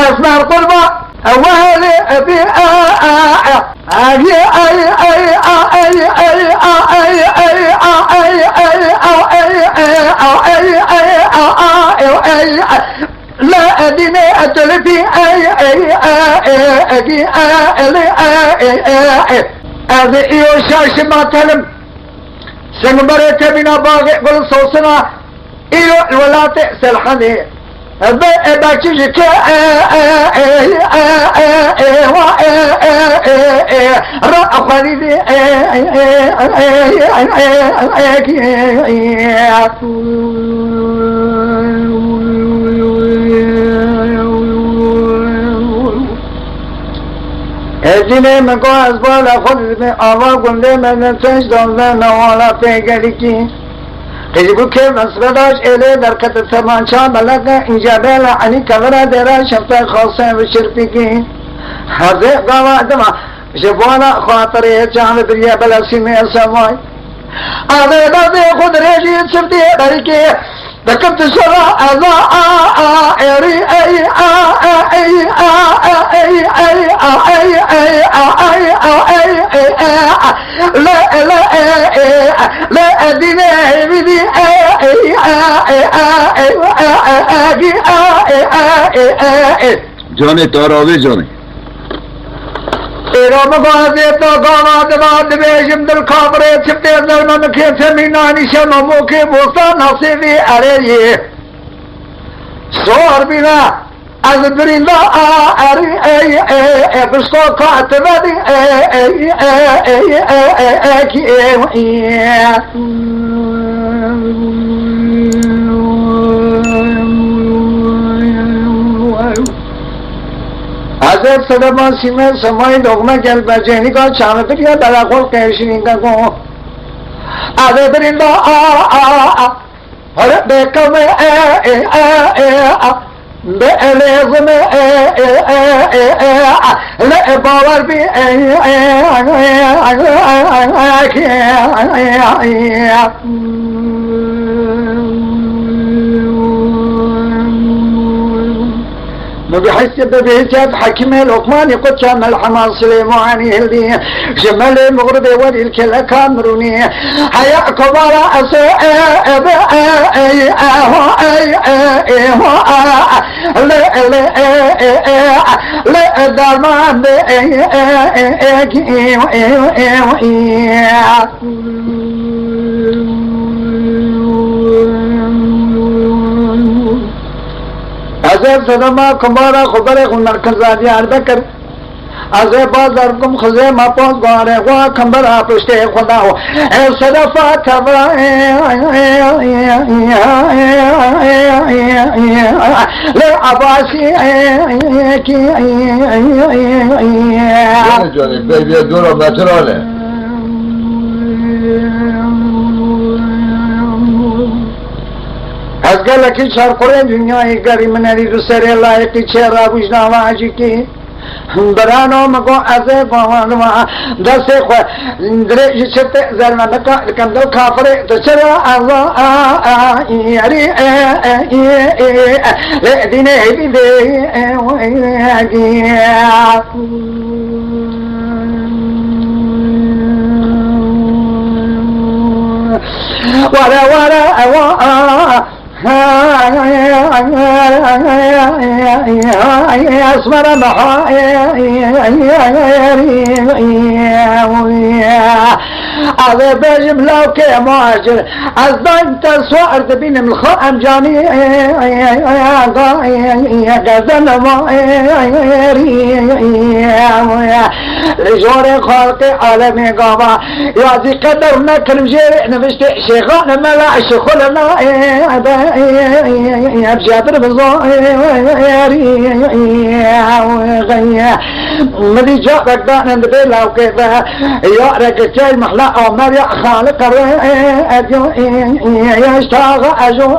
اسمع القربة وهلي ابي لا اديني اتلفي هذه يوشاش ما تلم سنبرت بنا باغي قل صوصنا إيو الولات سلحني باكيك رأخذي اجني من کو ازبال خود میں آوا گندے میں نسج دولنا نوالا پیگرکی قیبو که مسرداش ایلی درکت تمانچا ملک انجابیلا عنی کورا دیرا شفت خاصه و شرطی حرزه قوادما شفوانا خاطره چان دریا بلسی میں سمائی آده دادے خود ریجی شفتی برکی دکت شرا ازا ایری لا اديني بدي جاني تراوي جاني ایرام غازی تو گاواد باد بیشم دل خبره چپتے دل من کے سمینانی شممو کے بوسا نصیبی علیه صور بنا از بریندا اری بسکو کاتبادی حضرت صدما سیمه سمای دغمه گل بجهنی کا چانت یا دلاقل کشنی کا کو آده بریندا هر بکم بلازم لا باور بي بحس ببيتات حكم لقمان قد كان الحماس سليماني هلدي جمال المغرب ولي الكل كامروني حيا كبار لا درمان ازه صدما کمارا خبر خونر کزادی اردکر ازه بازارکم خزه ما پاس گاره و کمبر پشته خدا و صدفا کبرا لی عباسی جاني بيبي دورة ماترانه از گله کی شرقه دنیای گری منری رو سر لایقی چرا بجنا واجی کی برانو مگو ازه قوان ما دست خو درج چت زرنا نکا کندل کافره دچرا الله یاری دینه هبی ورا ورا اسمر هذا بجم لو كي ماجر أزدان تسوار تبين من الخام جاني قدن ما لجور خالق عالمي قابا يعزي قدر نكرم جيري نفشت شيخان ملا شخلنا بجابر بظاهر مدي جابك دان اند بلاو كذا يا رجال محلا عمر يا خالق يا اشتاق اجو